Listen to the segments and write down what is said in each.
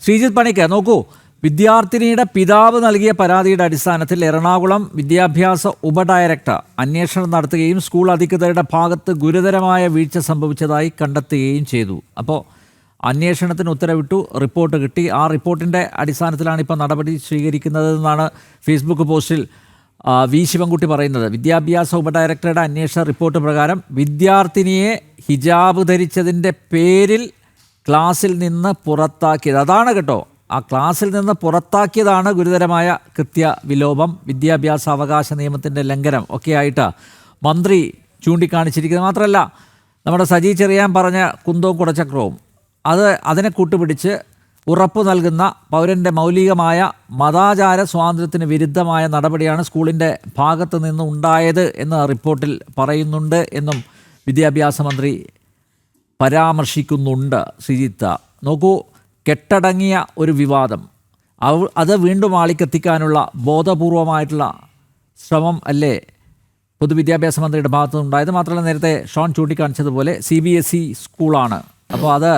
ശ്രീജിത്ത് പണിക്കർ, നോക്കൂ, വിദ്യാർത്ഥിനിയുടെ പിതാവ് നൽകിയ പരാതിയുടെ അടിസ്ഥാനത്തിൽ എറണാകുളം വിദ്യാഭ്യാസ ഉപഡയറക്ടർ അന്വേഷണം നടത്തുകയും സ്കൂൾ അധികൃതരുടെ ഭാഗത്ത് ഗുരുതരമായ വീഴ്ച സംഭവിച്ചതായി കണ്ടെത്തുകയും ചെയ്തു. അപ്പോൾ അന്വേഷണത്തിന് ഉത്തരവിട്ടു, റിപ്പോർട്ട് കിട്ടി. ആ റിപ്പോർട്ടിൻ്റെ അടിസ്ഥാനത്തിലാണ് ഇപ്പോൾ നടപടി സ്വീകരിക്കുന്നതെന്നാണ് ഫേസ്ബുക്ക് പോസ്റ്റിൽ വി ശിവൻകുട്ടി പറയുന്നത്. വിദ്യാഭ്യാസ ഉപഡയറക്ടറുടെ അന്വേഷണ റിപ്പോർട്ട് പ്രകാരം വിദ്യാർത്ഥിനിയെ ഹിജാബ് ധരിച്ചതിൻ്റെ പേരിൽ ക്ലാസ്സിൽ നിന്ന് പുറത്താക്കിയത്, അതാണ് കേട്ടോ, ആ ക്ലാസ്സിൽ നിന്ന് പുറത്താക്കിയതാണ് ഗുരുതരമായ കൃത്യവിലോപം, വിദ്യാഭ്യാസ അവകാശ നിയമത്തിൻ്റെ ലംഘനം ഒക്കെയായിട്ട് മന്ത്രി ചൂണ്ടിക്കാണിച്ചിരിക്കുന്നത്. മാത്രമല്ല, നമ്മുടെ സജി ചെറിയാൻ പറഞ്ഞ കുന്തവും കുടച്ചക്രവും അതിനെ കൂട്ടുപിടിച്ച് ഉറപ്പു നൽകുന്ന പൗരൻ്റെ മൗലികമായ മതാചാര സ്വാതന്ത്ര്യത്തിന് വിരുദ്ധമായ നടപടിയാണ് സ്കൂളിൻ്റെ ഭാഗത്ത് നിന്ന് ഉണ്ടായത് എന്ന് റിപ്പോർട്ടിൽ പറയുന്നുണ്ട് എന്നും വിദ്യാഭ്യാസ മന്ത്രി പരാമർശിക്കുന്നുണ്ട്. ശ്രീജിത്ത്, നോക്കൂ, കെട്ടടങ്ങിയ ഒരു വിവാദം, അത് വീണ്ടും ആളിക്കെത്തിക്കാനുള്ള ബോധപൂർവമായിട്ടുള്ള ശ്രമം അല്ലേ പൊതുവിദ്യാഭ്യാസ മന്ത്രിയുടെ ഭാഗത്തു നിന്നുണ്ടായത്? മാത്രമല്ല, നേരത്തെ ഷോൺ ചൂണ്ടിക്കാണിച്ചതുപോലെ CBSE സ്കൂളാണ്. അപ്പോൾ അത്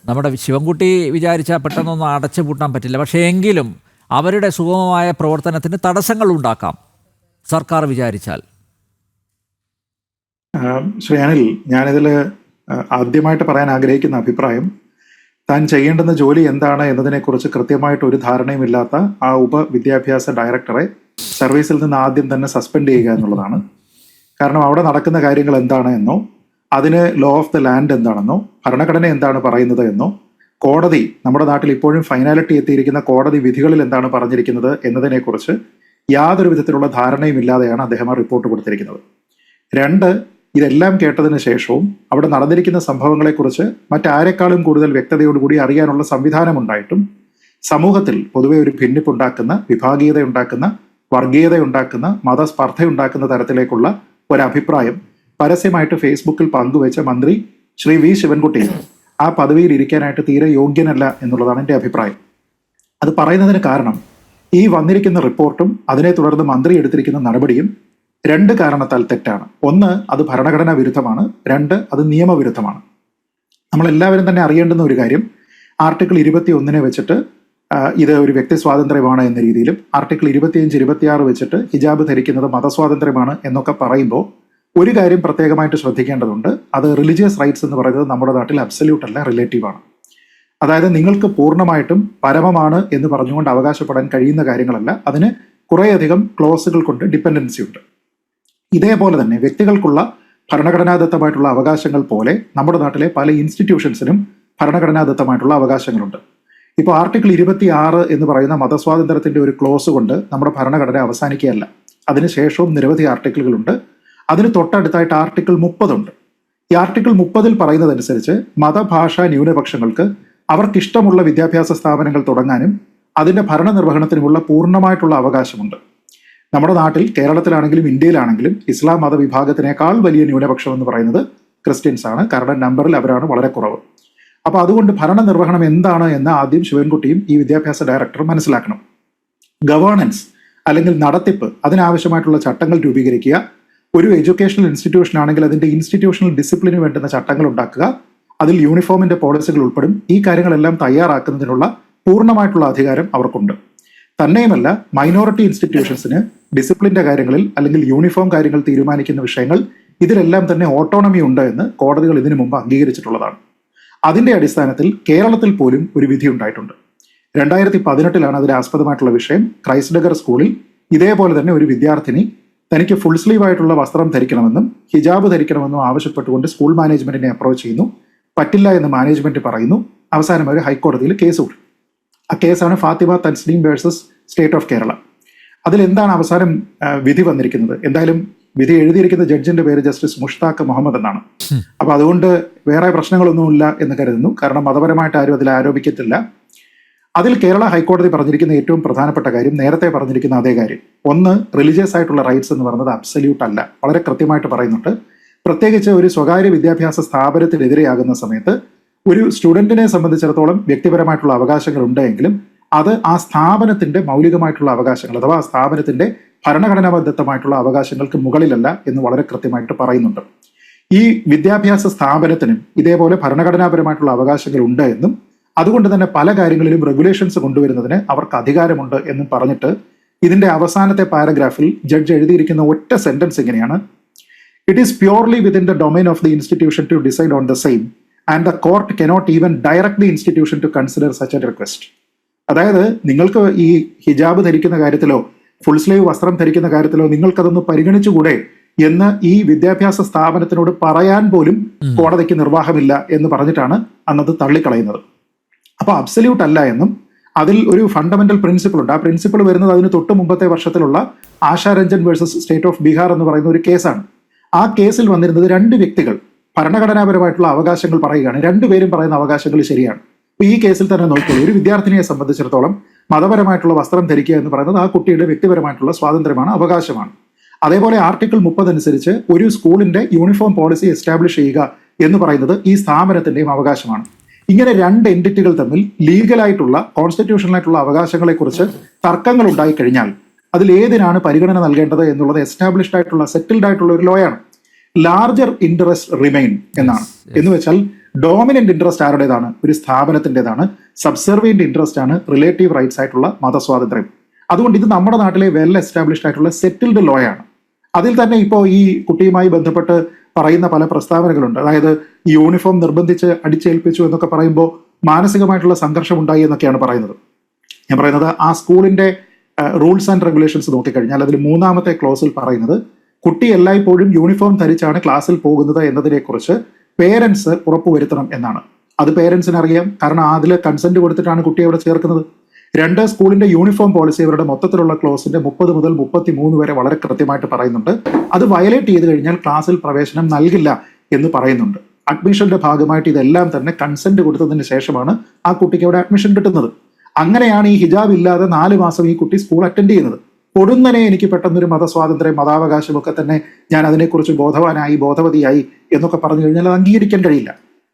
നമ്മുടെ ശിവൻകുട്ടി വിചാരിച്ചാൽ പെട്ടെന്നൊന്നും അടച്ചു പൂട്ടാൻ പറ്റില്ല. പക്ഷേ എങ്കിലും അവരുടെ സുഗമമായ പ്രവർത്തനത്തിന് തടസ്സങ്ങൾ ഉണ്ടാക്കാം സർക്കാർ വിചാരിച്ചാൽ. ശ്രീ അനിൽ, ഞാനിതിൽ ആദ്യമായിട്ട് പറയാൻ ആഗ്രഹിക്കുന്ന അഭിപ്രായം, താൻ ചെയ്യേണ്ടുന്ന ജോലി എന്താണ് എന്നതിനെക്കുറിച്ച് കൃത്യമായിട്ട് ഒരു ധാരണയുമില്ലാത്ത ആ ഉപവിദ്യാഭ്യാസ ഡയറക്ടറെ സർവീസിൽ നിന്ന് ആദ്യം തന്നെ സസ്പെൻഡ് ചെയ്യുക എന്നുള്ളതാണ്. കാരണം അവിടെ നടക്കുന്ന കാര്യങ്ങൾ എന്താണ് എന്നോ, അതിന് ലോ ഓഫ് ദ ലാൻഡ് എന്താണെന്നോ, ഭരണഘടന എന്താണ് പറയുന്നത് എന്നോ, കോടതി, നമ്മുടെ നാട്ടിൽ ഇപ്പോഴും ഫൈനാലിറ്റി എത്തിയിരിക്കുന്ന കോടതി വിധികളിൽ എന്താണ് പറഞ്ഞിരിക്കുന്നത് എന്നതിനെക്കുറിച്ച് യാതൊരു വിധത്തിലുള്ള ധാരണയും ഇല്ലാതെയാണ് അദ്ദേഹം ആ റിപ്പോർട്ട് കൊടുത്തിരിക്കുന്നത്. രണ്ട്, ഇതെല്ലാം കേട്ടതിന് ശേഷവും അവിടെ നടന്നിരിക്കുന്ന സംഭവങ്ങളെക്കുറിച്ച് മറ്റാരെക്കാളും കൂടുതൽ വ്യക്തതയോടുകൂടി അറിയാനുള്ള സംവിധാനമുണ്ടായിട്ടും സമൂഹത്തിൽ പൊതുവെ ഒരു ഭിന്നിപ്പുണ്ടാക്കുന്ന, വിഭാഗീയതയുണ്ടാക്കുന്ന, വർഗീയതയുണ്ടാക്കുന്ന, മതസ്പർദ്ധയുണ്ടാക്കുന്ന തരത്തിലേക്കുള്ള ഒരഭിപ്രായം പരസ്യമായിട്ട് ഫേസ്ബുക്കിൽ പങ്കുവെച്ച മന്ത്രി ശ്രീ വി ശിവൻകുട്ടി ആ പദവിയിൽ ഇരിക്കാനായിട്ട് തീരെ യോഗ്യനല്ല എന്നുള്ളതാണ് എൻ്റെ അഭിപ്രായം. അത് പറയുന്നതിന് കാരണം, ഈ വന്നിരിക്കുന്ന റിപ്പോർട്ടും അതിനെ തുടർന്ന് മന്ത്രി എടുത്തിരിക്കുന്ന നടപടിയും രണ്ട് കാരണത്താൽ തെറ്റാണ്. ഒന്ന്, അത് ഭരണഘടനാ വിരുദ്ധമാണ്. രണ്ട്, അത് നിയമവിരുദ്ധമാണ്. നമ്മളെല്ലാവരും തന്നെ അറിയേണ്ടുന്ന ഒരു കാര്യം, ആർട്ടിക്കിൾ 21 വെച്ചിട്ട് ഇത് ഒരു വ്യക്തി സ്വാതന്ത്ര്യമാണ് എന്ന രീതിയിലും ആർട്ടിക്കിൾ 25, 26 വെച്ചിട്ട് ഹിജാബ് ധരിക്കുന്നത് മതസ്വാതന്ത്ര്യമാണ് എന്നൊക്കെ പറയുമ്പോൾ ഒരു കാര്യം പ്രത്യേകമായിട്ട് ശ്രദ്ധിക്കേണ്ടതുണ്ട്. അത് റിലീജിയസ് റൈറ്റ്സ് എന്ന് പറയുന്നത് നമ്മുടെ നാട്ടിൽ അബ്സല്യൂട്ട് അല്ല, റിലേറ്റീവാണ്. അതായത് നിങ്ങൾക്ക് പൂർണ്ണമായിട്ടും പരമമാണ് എന്ന് പറഞ്ഞുകൊണ്ട് അവകാശപ്പെടാൻ കഴിയുന്ന കാര്യങ്ങളല്ല. അതിന് കുറേയധികം ക്ലോസുകൾ കൊണ്ട് ഡിപ്പെൻഡൻസി ഉണ്ട്. ഇതേപോലെ തന്നെ വ്യക്തികൾക്കുള്ള ഭരണഘടനാദത്തമായിട്ടുള്ള അവകാശങ്ങൾ പോലെ നമ്മുടെ നാട്ടിലെ പല ഇൻസ്റ്റിറ്റ്യൂഷൻസിനും ഭരണഘടനാദത്തമായിട്ടുള്ള അവകാശങ്ങളുണ്ട്. ഇപ്പോൾ ആർട്ടിക്കിൾ 26 എന്ന് പറയുന്ന മതസ്വാതന്ത്ര്യത്തിന്റെ ഒരു ക്ലോസ് കൊണ്ട് നമ്മുടെ ഭരണഘടന അവസാനിക്കുകയല്ല. അതിനുശേഷവും നിരവധി ആർട്ടിക്കിളുകളുണ്ട്. അതിന് തൊട്ടടുത്തായിട്ട് ആർട്ടിക്കിൾ 30 ഉണ്ട്. ഈ ആർട്ടിക്കിൾ 30 പറയുന്നതനുസരിച്ച് മതഭാഷാ ന്യൂനപക്ഷങ്ങൾക്ക് അവർക്കിഷ്ടമുള്ള വിദ്യാഭ്യാസ സ്ഥാപനങ്ങൾ തുടങ്ങാനും അതിൻ്റെ ഭരണനിർവഹണത്തിനുമുള്ള പൂർണ്ണമായിട്ടുള്ള അവകാശമുണ്ട്. നമ്മുടെ നാട്ടിൽ, കേരളത്തിലാണെങ്കിലും ഇന്ത്യയിലാണെങ്കിലും, ഇസ്ലാം മതവിഭാഗത്തിനേക്കാൾ വലിയ ന്യൂനപക്ഷം എന്ന് പറയുന്നത് ക്രിസ്ത്യൻസ് ആണ്. കാരണം നമ്പറിൽ അവരാണ് വളരെ കുറവ്. അപ്പോൾ അതുകൊണ്ട് ഭരണനിർവഹണം എന്താണ് എന്ന് ആദ്യം ശിവൻകുട്ടിയും ഈ വിദ്യാഭ്യാസ ഡയറക്ടർ മനസ്സിലാക്കണം. ഗവേണൻസ് അല്ലെങ്കിൽ നടത്തിപ്പ്, അതിനാവശ്യമായിട്ടുള്ള ചട്ടങ്ങൾ രൂപീകരിക്കുക. ഒരു എഡ്യൂക്കേഷണൽ ഇൻസ്റ്റിറ്റ്യൂഷൻ ആണെങ്കിൽ അതിൻ്റെ ഇൻസ്റ്റിറ്റ്യൂഷണൽ ഡിസിപ്ലിന് വേണ്ടുന്ന ചട്ടങ്ങൾ ഉണ്ടാക്കുക. അതിൽ യൂണിഫോമിന്റെ പോളിസികൾ ഉൾപ്പെടും. ഈ കാര്യങ്ങളെല്ലാം തയ്യാറാക്കുന്നതിനുള്ള പൂർണ്ണമായിട്ടുള്ള അധികാരം അവർക്കുണ്ട്. തന്നെയുമല്ല, മൈനോറിറ്റി ഇൻസ്റ്റിറ്റ്യൂഷൻസിന് ഡിസിപ്ലിന്റെ കാര്യങ്ങളിൽ അല്ലെങ്കിൽ യൂണിഫോം കാര്യങ്ങൾ തീരുമാനിക്കുന്ന വിഷയങ്ങൾ, ഇതിലെല്ലാം തന്നെ ഓട്ടോണമി ഉണ്ട് എന്ന് കോടതികൾ ഇതിനു മുമ്പ് അംഗീകരിച്ചിട്ടുള്ളതാണ്. അതിന്റെ അടിസ്ഥാനത്തിൽ കേരളത്തിൽ പോലും ഒരു വിധി ഉണ്ടായിട്ടുണ്ട്. 2018 അതിന് ആസ്പദമായിട്ടുള്ള വിഷയം. ക്രൈസ്റ്റ് നഗർ സ്കൂളിൽ ഇതേപോലെ തന്നെ ഒരു വിദ്യാർത്ഥിനി തനിക്ക് ഫുൾ സ്ലീവ് ആയിട്ടുള്ള വസ്ത്രം ധരിക്കണമെന്നും ഹിജാബ് ധരിക്കണമെന്നും ആവശ്യപ്പെട്ടുകൊണ്ട് സ്കൂൾ മാനേജ്മെന്റിനെ അപ്രോച്ച് ചെയ്യുന്നു. പറ്റില്ല എന്ന് മാനേജ്മെന്റ് പറയുന്നു. അവസാനം അവർ ഹൈക്കോടതിയിൽ കേസ് കൊടുത്തു. ആ കേസാണ് Fathima Thansleem versus state of Kerala. അതിലെന്താണ് അവസാനം വിധി വന്നിരിക്കുന്നത്? എന്തായാലും വിധി എഴുതിയിരിക്കുന്ന ജഡ്ജിന്റെ പേര് ജസ്റ്റിസ് മുഷ്താഖ് മുഹമ്മദ് എന്നാണ്. അപ്പൊ അതുകൊണ്ട് വേറെ പ്രശ്നങ്ങളൊന്നുമില്ല എന്ന് കരുതുന്നു. കാരണം മതപരമായിട്ട് ആരും അതിൽ ആരോപിക്കത്തില്ല. അതിൽ കേരള ഹൈക്കോടതി പറഞ്ഞിരിക്കുന്ന ഏറ്റവും പ്രധാനപ്പെട്ട കാര്യം നേരത്തെ പറഞ്ഞിരിക്കുന്ന അതേ കാര്യം. ഒന്ന്, റിലീജിയസ് ആയിട്ടുള്ള റൈറ്റ്സ് എന്ന് പറയുന്നത് അബ്സല്യൂട്ട് അല്ല. വളരെ കൃത്യമായിട്ട് പറയുന്നുണ്ട്. പ്രത്യേകിച്ച് ഒരു സ്വകാര്യ വിദ്യാഭ്യാസ സ്ഥാപനത്തിനെതിരെയാകുന്ന സമയത്ത് ഒരു സ്റ്റുഡന്റിനെ സംബന്ധിച്ചിടത്തോളം വ്യക്തിപരമായിട്ടുള്ള അവകാശങ്ങൾ ഉണ്ടെങ്കിലും അത് ആ സ്ഥാപനത്തിന്റെ മൗലികമായിട്ടുള്ള അവകാശങ്ങൾ അഥവാ ആ സ്ഥാപനത്തിന്റെ ഭരണഘടനാബദ്ധമായിട്ടുള്ള അവകാശങ്ങൾക്ക് മുകളിലല്ല എന്ന് വളരെ കൃത്യമായിട്ട് പറയുന്നുണ്ട്. ഈ വിദ്യാഭ്യാസ സ്ഥാപനത്തിനും ഇതേപോലെ ഭരണഘടനാപരമായിട്ടുള്ള അവകാശങ്ങൾ ഉണ്ട് എന്നും അതുകൊണ്ട് തന്നെ പല കാര്യങ്ങളിലും റെഗുലേഷൻസ് കൊണ്ടുവരുന്നതിന് അവർക്ക് അധികാരമുണ്ട് എന്ന് പറഞ്ഞിട്ട് ഇതിന്റെ അവസാനത്തെ പാരഗ്രാഫിൽ ജഡ്ജ് എഴുതിയിരിക്കുന്ന ഒറ്റ സെന്റൻസ് ഇങ്ങനെയാണ്: it is purely within the domain of the institution to decide on the same and the court cannot even direct the institution to consider such a request. അതായത് നിങ്ങൾക്ക് ഈ ഹിജാബ് ധരിക്കുന്ന കാര്യത്തിലോ ഫുൾ സ്ലീവ് വസ്ത്രം ധരിക്കുന്ന കാര്യത്തിലോ നിങ്ങൾക്കതൊന്ന് പരിഗണിച്ചുകൂടെ എന്ന് ഈ വിദ്യാഭ്യാസ സ്ഥാപനത്തിനോട് പറയാൻ പോലും കോടതിക്ക് നിർവാഹമില്ല എന്ന് പറഞ്ഞിട്ടാണ് അന്നത് തള്ളിക്കളയുന്നത്. അപ്പൊ അബ്സല്യൂട്ട് അല്ല എന്നും അതിൽ ഒരു ഫണ്ടമെന്റൽ പ്രിൻസിപ്പിൾ ഉണ്ട്. ആ പ്രിൻസിപ്പിൾ വരുന്നത് അതിന് തൊട്ട് മുമ്പത്തെ വർഷത്തിലുള്ള Asha Ranjan versus state of Bihar എന്ന് പറയുന്ന ഒരു കേസാണ്. ആ കേസിൽ വന്നിരുന്നത് രണ്ട് വ്യക്തികൾ ഭരണഘടനാപരമായിട്ടുള്ള അവകാശങ്ങൾ പറയുകയാണ്. രണ്ടുപേരും പറയുന്ന അവകാശങ്ങൾ ശരിയാണ്. അപ്പൊ ഈ കേസിൽ തന്നെ നോക്കിയാൽ ഒരു വിദ്യാർത്ഥിനിയെ സംബന്ധിച്ചിടത്തോളം മതപരമായിട്ടുള്ള വസ്ത്രം ധരിക്കുക എന്ന് പറയുന്നത് ആ കുട്ടിയുടെ വ്യക്തിപരമായിട്ടുള്ള സ്വാതന്ത്ര്യമാണ്, അവകാശമാണ്. അതേപോലെ ആർട്ടിക്കിൾ 30 അനുസരിച്ച് ഒരു സ്കൂളിന്റെ യൂണിഫോം പോളിസി എസ്റ്റാബ്ലിഷ് ചെയ്യുക എന്ന് പറയുന്നത് ഈ സ്ഥാപനത്തിന്റെയും അവകാശമാണ്. ഇങ്ങനെ രണ്ട് എൻറ്റിറ്റികൾ തമ്മിൽ ലീഗലായിട്ടുള്ള കോൺസ്റ്റിറ്റ്യൂഷണലായിട്ടുള്ള അവകാശങ്ങളെക്കുറിച്ച് തർക്കങ്ങൾ ഉണ്ടായി കഴിഞ്ഞാൽ അതിൽ ഏതിനാണ് പരിഗണന നൽകേണ്ടത് എന്നുള്ളത് എസ്റ്റാബ്ലിഷ്ഡ് ആയിട്ടുള്ള സെറ്റിൽഡ് ആയിട്ടുള്ള ഒരു ലോയാണ്. ലാർജർ ഇൻട്രസ്റ്റ് റിമെയിൻ എന്നാണ്. എന്ന് വെച്ചാൽ ഡോമിനന്റ് ഇൻട്രസ്റ്റ് ആരുടേതാണ്? ഒരു സ്ഥാപനത്തിൻ്റെതാണ്. സബ്സർവിയന്റ് ഇൻട്രസ്റ്റ് ആണ് റിലേറ്റീവ് റൈറ്റ്സ് ആയിട്ടുള്ള മതസ്വാതന്ത്ര്യം. അതുകൊണ്ട് ഇത് നമ്മുടെ നാട്ടിലെ വെൽ എസ്റ്റാബ്ലിഷ്ഡ് ആയിട്ടുള്ള സെറ്റിൽഡ് ലോയാണ്. അതിൽ തന്നെ ഇപ്പോൾ ഈ കുട്ടിയുമായി ബന്ധപ്പെട്ട് പറയുന്ന പല പ്രസ്താവനകളുണ്ട്. അതായത് ഈ യൂണിഫോം നിർബന്ധിച്ച് അടിച്ചേൽപ്പിച്ചു എന്നൊക്കെ പറയുമ്പോൾ മാനസികമായിട്ടുള്ള സംഘർഷം ഉണ്ടായി എന്നൊക്കെയാണ് പറയുന്നത്. ഞാൻ പറയുന്നത് ആ സ്കൂളിന്റെ റൂൾസ് ആൻഡ് റെഗുലേഷൻസ് നോക്കിക്കഴിഞ്ഞാൽ അതിൽ 3-ാമത്തെ ക്ലോസിൽ പറയുന്നത് കുട്ടി എല്ലായ്പ്പോഴും യൂണിഫോം ധരിച്ചാണ് ക്ലാസ്സിൽ പോകുന്നത് എന്നതിനെക്കുറിച്ച് പേരൻസ് ഉറപ്പുവരുത്തണം എന്നാണ്. അത് പേരൻസിന് അറിയാം, കാരണം അതിൽ കൺസെന്റ് കൊടുത്തിട്ടാണ് കുട്ടിയെ അവിടെ ചേർക്കുന്നത്. 2, സ്കൂളിന്റെ യൂണിഫോം പോളിസി അവരുടെ മൊത്തത്തിലുള്ള ക്ലോസിന്റെ 30 മുതൽ 33 വരെ വളരെ കൃത്യമായിട്ട് പറയുന്നുണ്ട്. അത് വയലേറ്റ് ചെയ്ത് കഴിഞ്ഞാൽ ക്ലാസ്സിൽ പ്രവേശനം നൽകില്ല എന്ന് പറയുന്നുണ്ട്. അഡ്മിഷന്റെ ഭാഗമായിട്ട് ഇതെല്ലാം തന്നെ കൺസെന്റ് കൊടുത്തതിന് ശേഷമാണ് ആ കുട്ടിക്ക് അവിടെ അഡ്മിഷൻ കിട്ടുന്നത്. അങ്ങനെയാണ് ഈ ഹിജാബ് ഇല്ലാതെ 4 മാസം ഈ കുട്ടി സ്കൂൾ അറ്റൻഡ് ചെയ്യുന്നത്. പൊടുന്നനെ എനിക്ക് പെട്ടെന്നൊരു മതസ്വാതന്ത്ര്യം, മതാവകാശമൊക്കെ തന്നെ ഞാൻ അതിനെക്കുറിച്ച് ബോധവാനായി, ബോധവതിയായി എന്നൊക്കെ പറഞ്ഞു കഴിഞ്ഞാൽ അത് അംഗീകരിക്കാൻ കഴിയില്ല.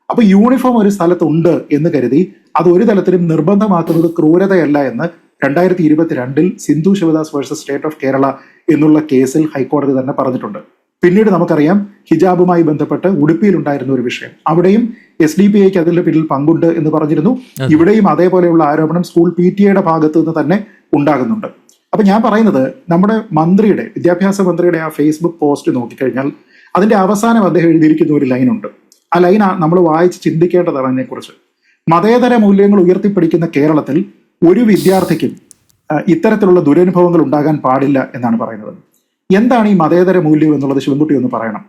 അപ്പൊ യൂണിഫോം ഒരു സ്ഥലത്തുണ്ട് എന്ന് കരുതി അത് ഒരു തലത്തിലും നിർബന്ധമാക്കുന്നത് ക്രൂരതയല്ല എന്ന് 2022 Sindhu Sivadas versus state of Kerala എന്നുള്ള കേസിൽ ഹൈക്കോടതി തന്നെ പറഞ്ഞിട്ടുണ്ട്. പിന്നീട് നമുക്കറിയാം ഹിജാബുമായി ബന്ധപ്പെട്ട് ഉടുപ്പിയിൽ ഉണ്ടായിരുന്ന ഒരു വിഷയം, അവിടെയും SDPIക്ക് അതിന്റെ പിന്നിൽ പങ്കുണ്ട് എന്ന് പറഞ്ഞിരുന്നു. ഇവിടെയും അതേപോലെയുള്ള ആരോപണം സ്കൂൾ PTA ഭാഗത്ത് നിന്ന് തന്നെ ഉണ്ടാകുന്നുണ്ട്. അപ്പൊ ഞാൻ പറയുന്നത് നമ്മുടെ മന്ത്രിയുടെ, വിദ്യാഭ്യാസ മന്ത്രിയുടെ ആ ഫേസ്ബുക്ക് പോസ്റ്റ് നോക്കിക്കഴിഞ്ഞാൽ അതിന്റെ അവസാനം അദ്ദേഹം എഴുതിയിരിക്കുന്ന ഒരു ലൈനുണ്ട്. ആ ലൈൻ നമ്മൾ വായിച്ച് ചിന്തിക്കേണ്ടതാണ് അതിനെക്കുറിച്ച്. മതേതര മൂല്യങ്ങൾ ഉയർത്തിപ്പിടിക്കുന്ന കേരളത്തിൽ ഒരു വിദ്യാർത്ഥിക്കും ഇത്തരത്തിലുള്ള ദുരനുഭവങ്ങൾ ഉണ്ടാകാൻ പാടില്ല എന്നാണ് പറയുന്നത്. എന്താണ് ഈ മതേതര മൂല്യം എന്നുള്ളത് ശിവൻകുട്ടി ഒന്ന് പറയണം.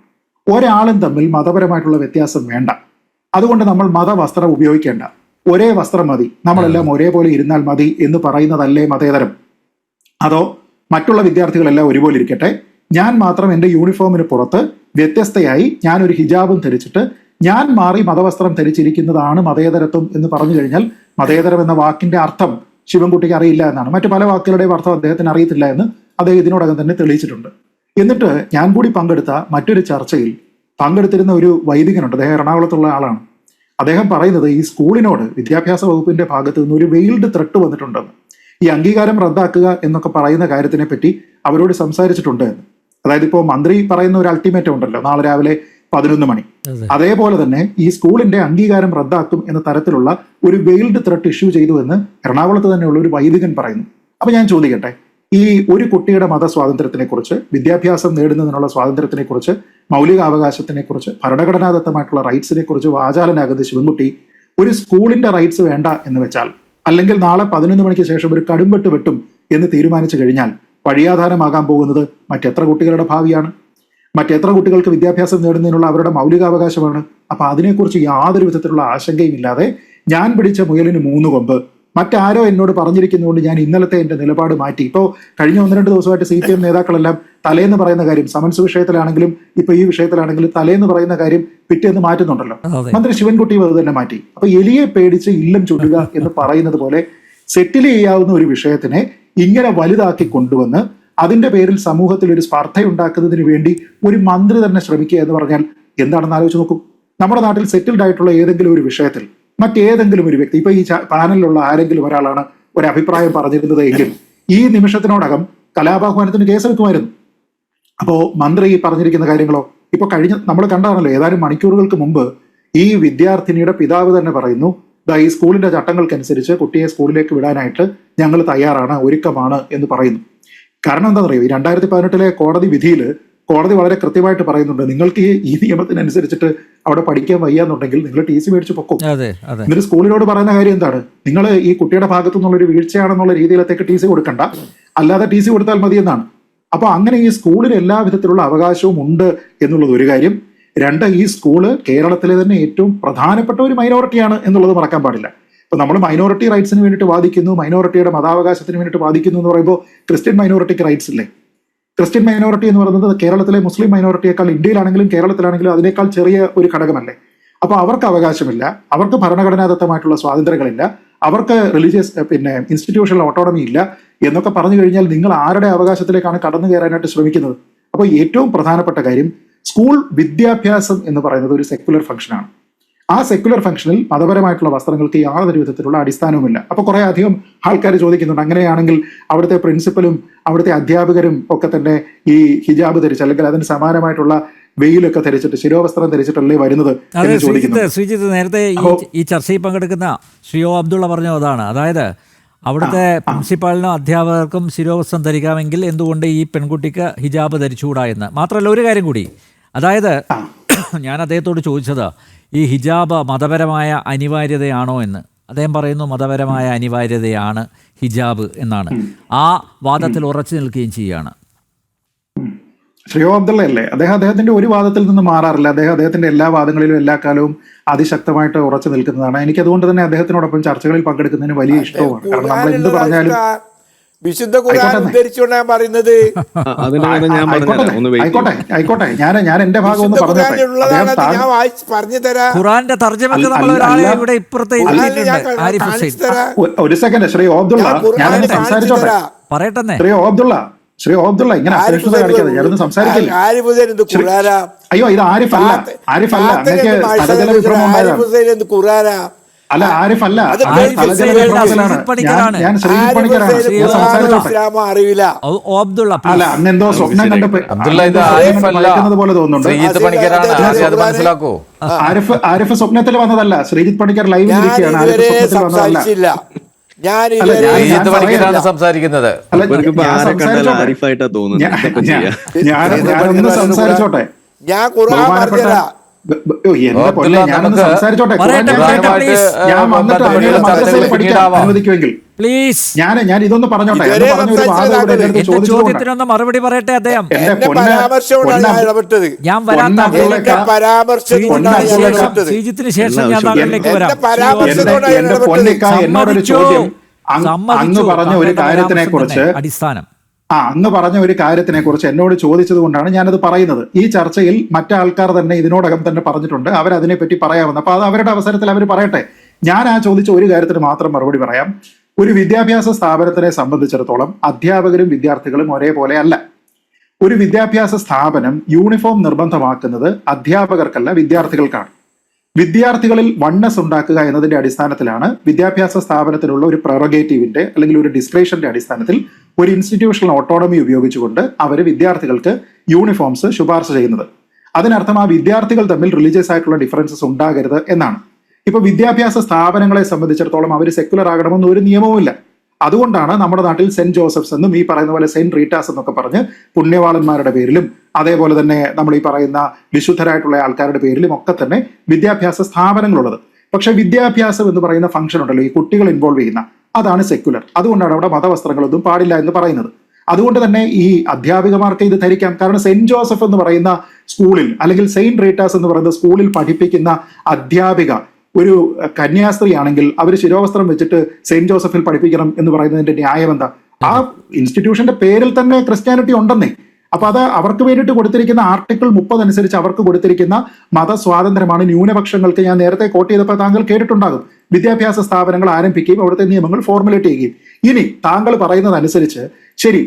ഒരാളും തമ്മിൽ മതപരമായിട്ടുള്ള വ്യത്യാസം വേണ്ട, അതുകൊണ്ട് നമ്മൾ മതവസ്ത്രം ഉപയോഗിക്കേണ്ട, ഒരേ വസ്ത്രം മതി, നമ്മളെല്ലാം ഒരേപോലെ ഇരുന്നാൽ മതി എന്ന് പറയുന്നതല്ലേ മതേതരം? അതോ മറ്റുള്ള വിദ്യാർത്ഥികളെല്ലാം ഒരുപോലെ ഇരിക്കട്ടെ, ഞാൻ മാത്രം എൻ്റെ യൂണിഫോമിന് പുറത്ത് വ്യത്യസ്തയായി ഞാൻ ഒരു ഹിജാബും ധരിച്ചിട്ട് ഞാൻ മാറി മതവസ്ത്രം ധരിച്ചിരിക്കുന്നതാണ് മതേതരത്വം എന്ന് പറഞ്ഞു കഴിഞ്ഞാൽ മതേതരം എന്ന വാക്കിന്റെ അർത്ഥം ശിവൻകുട്ടിക്ക് അറിയില്ല എന്നാണ്. മറ്റു പല വാക്കുകളുടെയും അർത്ഥം അദ്ദേഹത്തിന് അറിയത്തില്ല എന്ന് അദ്ദേഹം ഇതിനോടകം തന്നെ തെളിയിച്ചിട്ടുണ്ട്. എന്നിട്ട് ഞാൻ കൂടി പങ്കെടുത്ത മറ്റൊരു ചർച്ചയിൽ പങ്കെടുത്തിരുന്ന ഒരു വൈദികനുണ്ട്, അദ്ദേഹം എറണാകുളത്തുള്ള ആളാണ്. അദ്ദേഹം പറയുന്നത് ഈ സ്കൂളിനോട് വിദ്യാഭ്യാസ വകുപ്പിന്റെ ഭാഗത്ത് നിന്ന് ഒരു വെയിൽഡ് ത്രെട്ട് വന്നിട്ടുണ്ടെന്ന്, ഈ അംഗീകാരം റദ്ദാക്കുക എന്നൊക്കെ പറയുന്ന കാര്യത്തിനെ പറ്റി അവരോട് സംസാരിച്ചിട്ടുണ്ട് എന്ന്. അതായത് ഇപ്പോൾ മന്ത്രി പറയുന്ന ഒരു അൾട്ടിമേറ്റം ഉണ്ടല്ലോ, നാളെ രാവിലെ 11 മണി, അതേപോലെ തന്നെ ഈ സ്കൂളിന്റെ അംഗീകാരം റദ്ദാക്കും എന്ന തരത്തിലുള്ള ഒരു വെയിൽഡ് ത്രെട്ട് ഇഷ്യൂ ചെയ്തു എന്ന് എറണാകുളത്ത് തന്നെയുള്ള ഒരു വൈദികൻ പറയുന്നു. അപ്പൊ ഞാൻ ചോദിക്കട്ടെ, ഈ ഒരു കുട്ടിയുടെ മതസ്വാതന്ത്ര്യത്തിനെ കുറിച്ച്, വിദ്യാഭ്യാസം നേടുന്നതിനുള്ള സ്വാതന്ത്ര്യത്തിനെ കുറിച്ച്, മൗലികാവകാശത്തിനെ കുറിച്ച്, ഭരണഘടനാദത്തമായിട്ടുള്ള റൈറ്റ്സിനെ കുറിച്ച് വാചാലനാകുന്ന ശിവൻകുട്ടി ഒരു സ്കൂളിന്റെ റൈറ്റ്സ് വേണ്ട എന്ന് വെച്ചാൽ, അല്ലെങ്കിൽ നാളെ 11 മണിക്ക് ശേഷം ഒരു കടുംവെട്ട് വെട്ടും എന്ന് തീരുമാനിച്ചു കഴിഞ്ഞാൽ വഴിയാധാരമാകാൻ പോകുന്നത് മറ്റെത്ര കുട്ടികളുടെ ഭാവിയാണ്? മറ്റെത്ര കുട്ടികൾക്ക് വിദ്യാഭ്യാസം നേടുന്നതിനുള്ള അവരുടെ മൗലികാവകാശമാണ്? അപ്പൊ അതിനെക്കുറിച്ച് യാതൊരു വിധത്തിലുള്ള ആശങ്കയും ഇല്ലാതെ ഞാൻ പിടിച്ച മുയലിന് 3 കൊമ്പ്, മറ്റാരോ എന്നോട് പറഞ്ഞിരിക്കുന്നതുകൊണ്ട് ഞാൻ ഇന്നലത്തെ എന്റെ നിലപാട് മാറ്റി. ഇപ്പോൾ കഴിഞ്ഞ 1-2 ദിവസമായിട്ട് CPM നേതാക്കളെല്ലാം തലേന്ന് പറയുന്ന കാര്യം, സമൻസ് വിഷയത്തിലാണെങ്കിലും ഇപ്പൊ ഈ വിഷയത്തിലാണെങ്കിലും തലേന്ന് പറയുന്ന കാര്യം പിറ്റേന്ന് മാറ്റുന്നുണ്ടല്ലോ. മന്ത്രി ശിവൻകുട്ടി അത് തന്നെ മാറ്റി. അപ്പൊ എലിയെ പേടിച്ച് ഇല്ലം ചൊല്ലുക എന്ന് പറയുന്നത് പോലെ സെറ്റിൽ ചെയ്യാവുന്ന ഒരു വിഷയത്തിനെ ഇങ്ങനെ വലുതാക്കി കൊണ്ടുവന്ന് അതിന്റെ പേരിൽ സമൂഹത്തിൽ ഒരു സ്പർദ്ധയുണ്ടാക്കുന്നതിന് വേണ്ടി ഒരു മന്ത്രി തന്നെ ശ്രമിക്കുക എന്ന് പറഞ്ഞാൽ എന്താണെന്ന് ആലോചിച്ച് നോക്കൂ. നമ്മുടെ നാട്ടിൽ സെറ്റിൽഡ് ആയിട്ടുള്ള ഏതെങ്കിലും ഒരു വിഷയത്തിൽ മറ്റേതെങ്കിലും ഒരു വ്യക്തി, ഇപ്പൊ ഈ പാനലിലുള്ള ആരെങ്കിലും ഒരാളാണ് ഒരു അഭിപ്രായം പറഞ്ഞിരുന്നത് എങ്കിൽ ഈ നിമിഷത്തിനോടകം കലാപാഹ്വാനത്തിന് കേസെടുക്കുമായിരുന്നു. അപ്പോ മന്ത്രി പറഞ്ഞിരിക്കുന്ന കാര്യങ്ങളോ ഇപ്പൊ കഴിഞ്ഞ നമ്മൾ കണ്ടതാണല്ലോ, ഏതാനും മണിക്കൂറുകൾക്ക് മുമ്പ് ഈ വിദ്യാർത്ഥിനിയുടെ പിതാവ് തന്നെ പറയുന്നു, ഈ സ്കൂളിന്റെ ചട്ടങ്ങൾക്കനുസരിച്ച് കുട്ടിയെ സ്കൂളിലേക്ക് വിടാനായിട്ട് ഞങ്ങൾ തയ്യാറാണ്, ഒരുക്കമാണ് എന്ന് പറയുന്നു. കാരണം എന്താണെന്ന് അറിയോ, ഈ 2018 കോടതി വിധിയിൽ കോടതി വളരെ കൃത്യമായിട്ട് പറയുന്നുണ്ട്, നിങ്ങൾക്ക് ഈ നിയമത്തിനനുസരിച്ചിട്ട് അവിടെ പഠിക്കാൻ വയ്യാന്നുണ്ടെങ്കിൽ നിങ്ങൾ TC മേടിച്ച് പൊക്കും. എന്നിട്ട് സ്കൂളിനോട് പറയുന്ന കാര്യം എന്താണ്, നിങ്ങൾ ഈ കുട്ടിയുടെ ഭാഗത്തു നിന്നുള്ളൊരു വീഴ്ചയാണെന്നുള്ള രീതിയിലത്തേക്ക് TC കൊടുക്കണ്ട, അല്ലാതെ TC കൊടുത്താൽ മതി എന്നാണ്. അപ്പൊ അങ്ങനെ ഈ സ്കൂളിന് എല്ലാ വിധത്തിലുള്ള അവകാശവും ഉണ്ട് എന്നുള്ളത് ഒരു കാര്യം. രണ്ട്, ഈ സ്കൂള് കേരളത്തിലെ തന്നെ ഏറ്റവും പ്രധാനപ്പെട്ട ഒരു മൈനോറിറ്റിയാണ് എന്നുള്ളത് മറക്കാൻ പാടില്ല. ഇപ്പൊ നമ്മൾ മൈനോറിറ്റി റൈറ്റ്സിന് വേണ്ടിയിട്ട് വാദിക്കുന്നു, മൈനോറിറ്റിയുടെ മതാവകാശത്തിന് വേണ്ടിയിട്ട് വാദിക്കുന്നു എന്ന് പറയുമ്പോൾ ക്രിസ്ത്യൻ മൈനോറിറ്റിക്ക് റൈറ്റ്സ് ഇല്ലേ? ക്രിസ്ത്യൻ മൈനോറിറ്റി എന്ന് പറയുന്നത് കേരളത്തിലെ മുസ്ലിം മൈനോറിറ്റിയേക്കാൾ, ഇന്ത്യയിലാണെങ്കിലും കേരളത്തിലാണെങ്കിലും അതിനേക്കാൾ ചെറിയ ഒരു ഘടകമല്ലേ? അപ്പൊ അവർക്ക് അവകാശമില്ല, അവർക്ക് ഭരണഘടനാദത്തമായിട്ടുള്ള സ്വാതന്ത്ര്യങ്ങളില്ല, അവർക്ക് റിലീജിയസ് ഇൻസ്റ്റിറ്റ്യൂഷണൽ ഓട്ടോണമി ഇല്ല എന്നൊക്കെ പറഞ്ഞു കഴിഞ്ഞാൽ നിങ്ങൾ ആരുടെ അവകാശത്തിലേക്കാണ് കടന്നു കയറാനായിട്ട് ശ്രമിക്കുന്നത്? അപ്പോൾ ഏറ്റവും പ്രധാനപ്പെട്ട കാര്യം, സ്കൂൾ വിദ്യാഭ്യാസം എന്ന് പറയുന്നത് ഒരു സെക്യുലർ ഫംഗ്ഷനാണ്. ആ സെക്യുലർ ഫംഗ്ഷനിൽ മതപരമായിട്ടുള്ള വസ്ത്രങ്ങൾക്ക് യാതൊരു വിധത്തിലുള്ള അടിസ്ഥാനവുമില്ല. അപ്പൊ കുറെ അധികം ആൾക്കാർ ചോദിക്കുന്നുണ്ട്, അങ്ങനെയാണെങ്കിൽ അവിടുത്തെ പ്രിൻസിപ്പലും അവിടുത്തെ അധ്യാപകരും ഒക്കെ തന്നെ ഈ ഹിജാബ് ധരിച്ച് അല്ലെങ്കിൽ അതിന് സമാനമായിട്ടുള്ള വെയിലൊക്കെ ധരിച്ചിട്ട് ശിരോവസ്ത്രം ധരിച്ചിട്ടല്ലേ വരുന്നത് എന്ന് ചോദിക്കുന്നു. ശ്രീജിത്ത്, നേരത്തെ ഈ ചർച്ചയിൽ പങ്കെടുക്കുന്ന ശ്രീ അബ്ദുള്ള പറഞ്ഞ അതാണ്, അതായത് അവിടുത്തെ പ്രിൻസിപ്പാളിനും അധ്യാപകർക്കും ശിരോവസ്ത്രം ധരിക്കാമെങ്കിൽ എന്തുകൊണ്ട് ഈ പെൺകുട്ടിക്ക് ഹിജാബ് ധരിച്ചുകൂടാ എന്ന്. മാത്രമല്ല ഒരു കാര്യം കൂടി, അതായത് ഞാൻ അദ്ദേഹത്തോട് ചോദിച്ചത് ഈ ഹിജാബ് മതപരമായ അനിവാര്യതയാണോ എന്ന്. അദ്ദേഹം പറയുന്നു മതപരമായ അനിവാര്യതയാണ് ഹിജാബ് എന്നാണ്. ആ വാദത്തിൽ ഉറച്ചു നിൽക്കുകയും ചെയ്യുകയാണ്. ശ്രീ അബ്ദുള്ള അല്ലേ, അദ്ദേഹത്തിന്റെ ഒരു വാദത്തിൽ നിന്ന് മാറാറില്ല. അദ്ദേഹത്തിന്റെ എല്ലാ വാദങ്ങളിലും എല്ലാ കാലവും അതിശക്തമായിട്ട് ഉറച്ചു നിൽക്കുന്നതാണ്. എനിക്ക് അതുകൊണ്ട് തന്നെ അദ്ദേഹത്തിനോടൊപ്പം ചർച്ചകളിൽ പങ്കെടുക്കുന്നതിന് വലിയ ഇഷ്ടവുമാണ്. കാരണം നമ്മൾ എന്ത് പറഞ്ഞാലും വിശുദ്ധ ഖുർആൻ ഉദ്ധരിച്ചുകൊണ്ട് ഞാൻ പറയുന്നത്. ആയിക്കോട്ടെ, ഞാൻ എന്റെ ഭാഗം ഒന്ന് പറഞ്ഞു തരാം. ഖുർആന്റെ തർജ്ജമക്ക് നമ്മൾ ഒരാളെ ഇവിടെ ഇപ്പുറത്തെ ഒരു സെക്കൻഡ് ശ്രീ അബ്ദുള്ള, ഞാൻ സംസാരിച്ചോട്ടെ, പറയട്ടെ. ശ്രീ അബ്ദുള്ള ഇങ്ങനെ അസഹിഷ്ണുത കാണിക്കാതെ ഞാനൊന്ന് സംസാരിക്കില്ല. അയ്യോ, ഇത് ആരിഫല്ല. അല്ല, ആരിഫല്ല, ഞാൻ ശ്രീജിത്ത് പണിക്കരാണ്. അല്ല, അങ്ങെന്തോ സ്വപ്നം കണ്ടത് പോലെ തോന്നുന്നുണ്ട്. ആരിഫ് സ്വപ്നത്തിൽ വന്നതല്ല, ശ്രീജിത്ത് പണിക്കർ ലൈവിൽ ഇരിക്കുകയാണ്. ആരിഫ് സ്വപ്നത്തിൽ വന്നതല്ല. സംസാരിക്കുന്നത് ഞാനൊന്ന് സംസാരിച്ചോട്ടെ. ഞാനൊന്ന് സംസാരിച്ചോട്ടെ. ഞാൻ വന്നിട്ട് മദ്രസയിൽ പഠിക്കാൻ അനുവദിക്കുമെങ്കിൽ പ്ലീസ് ഞാൻ ഇതൊന്ന് പറഞ്ഞോട്ടെ. ചോദ്യത്തിനൊന്ന് മറുപടി പറയട്ടെ അദ്ദേഹം. ശ്രീജിത്തിന് ശേഷം ഞാൻ നാട്ടിലേക്ക് വരാം. എന്റെ പൊന്നിക്ക, എന്നോടൊരു ചോദ്യം അങ്ങ് പറഞ്ഞ ഒരു കാര്യത്തിനെ കുറിച്ച് അങ്ങ് പറഞ്ഞ ഒരു കാര്യത്തിനെ കുറിച്ച് എന്നോട് ചോദിച്ചത് കൊണ്ടാണ് ഞാനത് പറയുന്നത്. ഈ ചർച്ചയിൽ മറ്റാൾക്കാർ തന്നെ ഇതിനോടകം തന്നെ പറഞ്ഞിട്ടുണ്ട്, അവരതിനെപ്പറ്റി പറയാമെന്ന്. അപ്പൊ അത് അവരുടെ അവസരത്തിൽ അവർ പറയട്ടെ. ഞാൻ ആ ചോദിച്ച ഒരു കാര്യത്തിന് മാത്രം മറുപടി പറയാം. ഒരു വിദ്യാഭ്യാസ സ്ഥാപനത്തിനെ സംബന്ധിച്ചിടത്തോളം അധ്യാപകരും വിദ്യാർത്ഥികളും ഒരേപോലെ അല്ല. ഒരു വിദ്യാഭ്യാസ സ്ഥാപനം യൂണിഫോം നിർബന്ധമാക്കുന്നത് അധ്യാപകർക്കല്ല, വിദ്യാർത്ഥികൾക്കാണ്. വിദ്യാർത്ഥികളിൽ വണ്ണസ് ഉണ്ടാക്കുക എന്നതിന്റെ അടിസ്ഥാനത്തിലാണ് വിദ്യാഭ്യാസ സ്ഥാപനത്തിനുള്ള ഒരു പ്രൊറഗേറ്റീവിന്റെ അല്ലെങ്കിൽ ഒരു ഡിസ്ക്രിപ്ഷന്റെ അടിസ്ഥാനത്തിൽ ഒരു ഇൻസ്റ്റിറ്റ്യൂഷണൽ ഓട്ടോണമി ഉപയോഗിച്ചുകൊണ്ട് അവർ വിദ്യാർത്ഥികൾക്ക് യൂണിഫോംസ് ശുപാർശ ചെയ്യുന്നത്. അതിനർത്ഥം ആ വിദ്യാർത്ഥികൾ തമ്മിൽ റിലീജിയസ് ആയിട്ടുള്ള ഡിഫറൻസസ് ഉണ്ടാകരുത് എന്നാണ്. ഇപ്പൊ വിദ്യാഭ്യാസ സ്ഥാപനങ്ങളെ സംബന്ധിച്ചിടത്തോളം അവർ സെക്യുലർ ആകണമെന്ന് ഒരു നിയമവുമില്ല. അതുകൊണ്ടാണ് നമ്മുടെ നാട്ടിൽ സെന്റ് ജോസഫ്സ് എന്നും ഈ പറയുന്ന പോലെ സെന്റ് റീറ്റാസ് എന്നൊക്കെ പറഞ്ഞ് പുണ്യവാളന്മാരുടെ പേരിലും അതേപോലെ തന്നെ നമ്മൾ ഈ പറയുന്ന വിശുദ്ധരായിട്ടുള്ള ആൾക്കാരുടെ പേരിലും ഒക്കെ തന്നെ വിദ്യാഭ്യാസ സ്ഥാപനങ്ങളുള്ളത്. പക്ഷെ വിദ്യാഭ്യാസം എന്ന് പറയുന്ന ഫംഗ്ഷൻ ഉണ്ടല്ലോ, ഈ കുട്ടികൾ ഇൻവോൾവ് ചെയ്യുന്ന, അതാണ് സെക്യുലർ. അതുകൊണ്ടാണ് അവിടെ മതവസ്ത്രങ്ങളൊന്നും പാടില്ല എന്ന് പറയുന്നത്. അതുകൊണ്ട് തന്നെ ഈ അധ്യാപികമാർക്ക് ഇത് ധരിക്കാം. കാരണം സെന്റ് ജോസഫ് എന്ന് പറയുന്ന സ്കൂളിൽ അല്ലെങ്കിൽ സെയിന്റ് റീറ്റാസ് എന്ന് പറയുന്ന സ്കൂളിൽ പഠിപ്പിക്കുന്ന അധ്യാപിക ഒരു കന്യാസ്ത്രീ ആണെങ്കിൽ അവർ ശിരോവസ്ത്രം വെച്ചിട്ട് സെയിന്റ് ജോസഫിൽ പഠിപ്പിക്കണം എന്ന് പറയുന്നതിന്റെ ന്യായം എന്താ? ആ ഇൻസ്റ്റിറ്റ്യൂഷന്റെ പേരിൽ തന്നെ ക്രിസ്ത്യാനിറ്റി ഉണ്ടെന്നേ. അപ്പൊ അത് അവർക്ക് വേണ്ടിയിട്ട് കൊടുത്തിരിക്കുന്ന ആർട്ടിക്കിൾ 30 അനുസരിച്ച് അവർക്ക് കൊടുത്തിരിക്കുന്ന മതസ്വാതന്ത്ര്യമാണ്. ന്യൂനപക്ഷങ്ങൾക്ക് ഞാൻ നേരത്തെ കോട്ട് ചെയ്തപ്പോൾ താങ്കൾ കേട്ടിട്ടുണ്ടാകും, വിദ്യാഭ്യാസ സ്ഥാപനങ്ങൾ ആരംഭിക്കുകയും അവിടുത്തെ നിയമങ്ങൾ ഫോർമുലേറ്റ് ചെയ്യുകയും. ഇനി താങ്കൾ പറയുന്നതനുസരിച്ച് ശരി,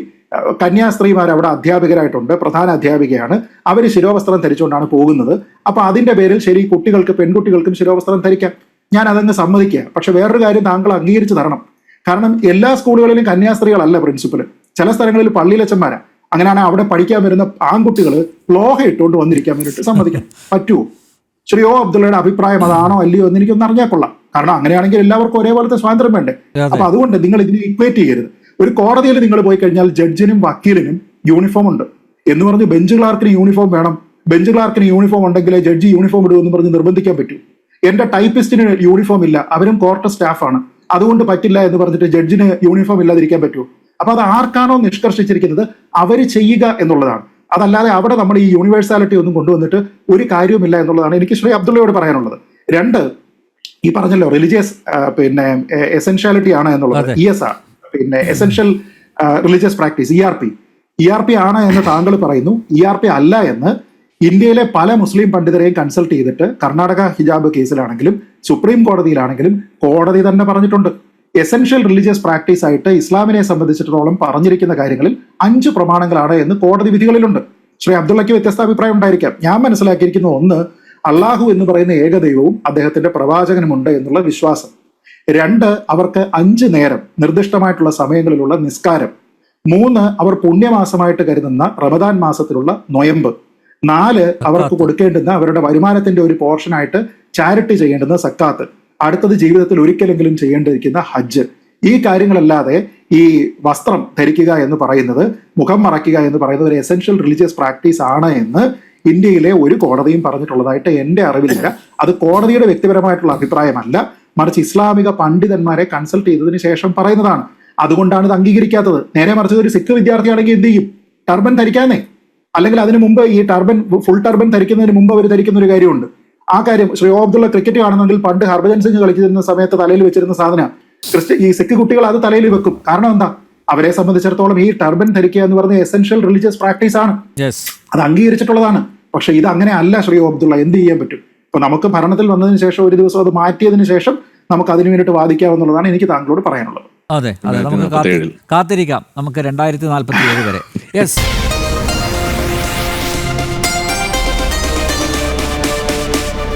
കന്യാസ്ത്രീമാർ അവിടെ അധ്യാപികരായിട്ടുണ്ട്, പ്രധാന അധ്യാപികയാണ്, അവർ ശിരോവസ്ത്രം ധരിച്ചുകൊണ്ടാണ് പോകുന്നത്. അപ്പൊ അതിന്റെ പേരിൽ ശരി, കുട്ടികൾക്ക് പെൺകുട്ടികൾക്കും ശിരോവസ്ത്രം ധരിക്കാം, ഞാൻ അതങ്ങ് സമ്മതിക്കുക. പക്ഷെ വേറൊരു കാര്യം താങ്കൾ അംഗീകരിച്ചു തരണം. കാരണം എല്ലാ സ്കൂളുകളിലും കന്യാസ്ത്രീകളല്ല പ്രിൻസിപ്പൽ, ചില സ്ഥലങ്ങളിൽ പള്ളിയിലച്ചന്മാരാ. അങ്ങനെയാണ് അവിടെ പഠിക്കാൻ വരുന്ന ആൺകുട്ടികൾ ലോഹ ഇട്ടുകൊണ്ട് വന്നിരിക്കാൻ വേണ്ടിയിട്ട് സമ്മതിക്കാം പറ്റുമോ? ശ്രീ അബ്ദുള്ളയുടെ അഭിപ്രായം അതാണോ അല്ലയോ എന്ന് എനിക്കൊന്ന് അറിഞ്ഞാൽ കൊള്ളാം. കാരണം അങ്ങനെയാണെങ്കിൽ എല്ലാവർക്കും ഒരേപോലത്തെ സ്വാതന്ത്ര്യം വേണ്ടേ? അതെ. അപ്പൊ അതുകൊണ്ട് നിങ്ങൾ ഇതിനെ ഇക്വേറ്റ് ചെയ്യരുത്. ഒരു കോടതിയിൽ നിങ്ങൾ പോയി കഴിഞ്ഞാൽ ജഡ്ജിനും വക്കീലിനും യൂണിഫോം ഉണ്ട് എന്ന് പറഞ്ഞ് ബെഞ്ച് ക്ലാർക്കിന് യൂണിഫോം വേണം, ബെഞ്ച് ക്ലാർക്കിന് യൂണിഫോം ഉണ്ടെങ്കിലേ ജഡ്ജി യൂണിഫോം ഇടുമെന്ന് പറഞ്ഞ് നിർബന്ധിക്കാൻ പറ്റൂ. എന്റെ ടൈപ്പിസ്റ്റിന് യൂണിഫോം ഇല്ല, അവരും കോർട്ട് സ്റ്റാഫാണ്, അതുകൊണ്ട് പറ്റില്ല എന്ന് പറഞ്ഞിട്ട് ജഡ്ജിന് യൂണിഫോം ഇല്ലാതിരിക്കാൻ പറ്റുമോ? അപ്പൊ അത് ആർക്കാണോ നിഷ്കർഷിച്ചിരിക്കുന്നത് അവർ ചെയ്യുക എന്നുള്ളതാണ്. അതല്ലാതെ അവിടെ നമ്മൾ ഈ യൂണിവേഴ്സാലിറ്റി ഒന്നും കൊണ്ടുവന്നിട്ട് ഒരു കാര്യവുമില്ല എന്നുള്ളതാണ് എനിക്ക് ശ്രീ അബ്ദുള്ളയോട് പറയാനുള്ളത്. രണ്ട്, ഈ പറഞ്ഞല്ലോ റിലീജിയസ് എസെൻഷ്യാലിറ്റി ആണ് എന്നുള്ളത്. ESR essential religious practice ERP ആണ് എന്ന് താങ്കൾ പറയുന്നു. ERP അല്ല എന്ന് ഇന്ത്യയിലെ പല മുസ്ലിം പണ്ഡിതരെയും കൺസൾട്ട് ചെയ്തിട്ട് കർണാടക ഹിജാബ് കേസിലാണെങ്കിലും സുപ്രീം കോടതിയിലാണെങ്കിലും കോടതി തന്നെ പറഞ്ഞിട്ടുണ്ട്. എസെൻഷ്യൽ റിലീജിയസ് പ്രാക്ടീസ് ആയിട്ട് ഇസ്ലാമിനെ സംബന്ധിച്ചിടത്തോളം പറഞ്ഞിരിക്കുന്ന കാര്യങ്ങളിൽ 5 പ്രമാണങ്ങളാണ് എന്ന് കോടതി വിധികളിലുണ്ട്. ശ്രീ അബ്ദുള്ളയ്ക്ക് വ്യത്യസ്ത അഭിപ്രായം ഉണ്ടായിരിക്കാം. ഞാൻ മനസ്സിലാക്കിയിരിക്കുന്ന ഒന്ന്, അള്ളാഹു എന്ന് പറയുന്ന ഏകദൈവവും അദ്ദേഹത്തിന്റെ പ്രവാചകനുമുണ്ട് എന്നുള്ള വിശ്വാസം. 2, അവർക്ക് 5 നേരം നിർദ്ദിഷ്ടമായിട്ടുള്ള സമയങ്ങളിലുള്ള നിസ്കാരം. 3, അവർ പുണ്യമാസമായിട്ട് കരുതുന്ന റമദാൻ മാസത്തിലുള്ള നൊയമ്പ്. 4, അവർക്ക് കൊടുക്കേണ്ടുന്ന അവരുടെ വരുമാനത്തിന്റെ ഒരു പോർഷനായിട്ട് ചാരിറ്റി ചെയ്യേണ്ടുന്ന സക്കാത്ത്. അടുത്തത് ജീവിതത്തിൽ ഒരിക്കലെങ്കിലും ചെയ്യേണ്ടിയിരിക്കുന്ന ഹജ്ജ്. ഈ കാര്യങ്ങളല്ലാതെ ഈ വസ്ത്രം ധരിക്കുക എന്ന് പറയുന്നത്, മുഖം മറയ്ക്കുക എന്ന് പറയുന്നത് ഒരു എസെൻഷ്യൽ റിലീജിയസ് പ്രാക്ടീസ് ആണ് എന്ന് ഇന്ത്യയിലെ ഒരു കോടതിയും പറഞ്ഞിട്ടുള്ളതായിട്ട് എന്റെ അറിവിലില്ല. അത് കോടതിയുടെ വ്യക്തിപരമായിട്ടുള്ള അഭിപ്രായമല്ല, മറിച്ച് ഇസ്ലാമിക പണ്ഡിതന്മാരെ കൺസൾട്ട് ചെയ്തതിന് ശേഷം പറയുന്നതാണ്. അതുകൊണ്ടാണ് ഇത് അംഗീകരിക്കാത്തത്. നേരെ മറിച്ച് ഒരു സിഖ് വിദ്യാർത്ഥിയാണെങ്കിൽ എന്ത് ചെയ്യും? ടർബൻ ധരിക്കാന്നേ. അല്ലെങ്കിൽ അതിനു മുമ്പ് ഈ ടർബൻ, ഫുൾ ടർബൻ ധരിക്കുന്നതിന് മുമ്പ് അവർ ധരിക്കുന്ന ഒരു കാര്യമുണ്ട്. ആ കാര്യം ശ്രീ അബ്ദുള്ള ക്രിക്കറ്റ് കാണുന്നെങ്കിൽ പണ്ട് ഹർഭജൻ സിംഗ് കളിച്ചിരുന്ന സമയത്ത് തലയിൽ വെച്ചിരുന്ന സാധനം ഈ സിഖ് കുട്ടികൾ അത് തലയിൽ വെക്കും. കാരണം എന്താ? അവരെ സംബന്ധിച്ചിടത്തോളം ഈ ടർബൻ ധരിക്കുക എന്ന് പറയുന്നത് എസെൻഷ്യൽ റിലീജിയസ് പ്രാക്ടീസ് ആണ്, അത് അംഗീകരിച്ചിട്ടുള്ളതാണ്. പക്ഷെ ഇത് അങ്ങനെ അല്ല ശ്രീ അബ്ദുള്ള. എന്ത് ചെയ്യാൻ പറ്റും? ഇപ്പൊ നമുക്ക് ഭരണത്തിൽ വന്നതിന് ശേഷം ഒരു ദിവസം അത് മാറ്റിയതിനു ശേഷം നമുക്ക് അതിനു വേണ്ടിയിട്ട് വാദിക്കാമെന്നുള്ളതാണ് എനിക്ക് താങ്കളോട് പറയാനുള്ളത്. അതെ, നമുക്ക് കാത്തിരിക്കാം. നമുക്ക് 2047 വരെ. യെസ്.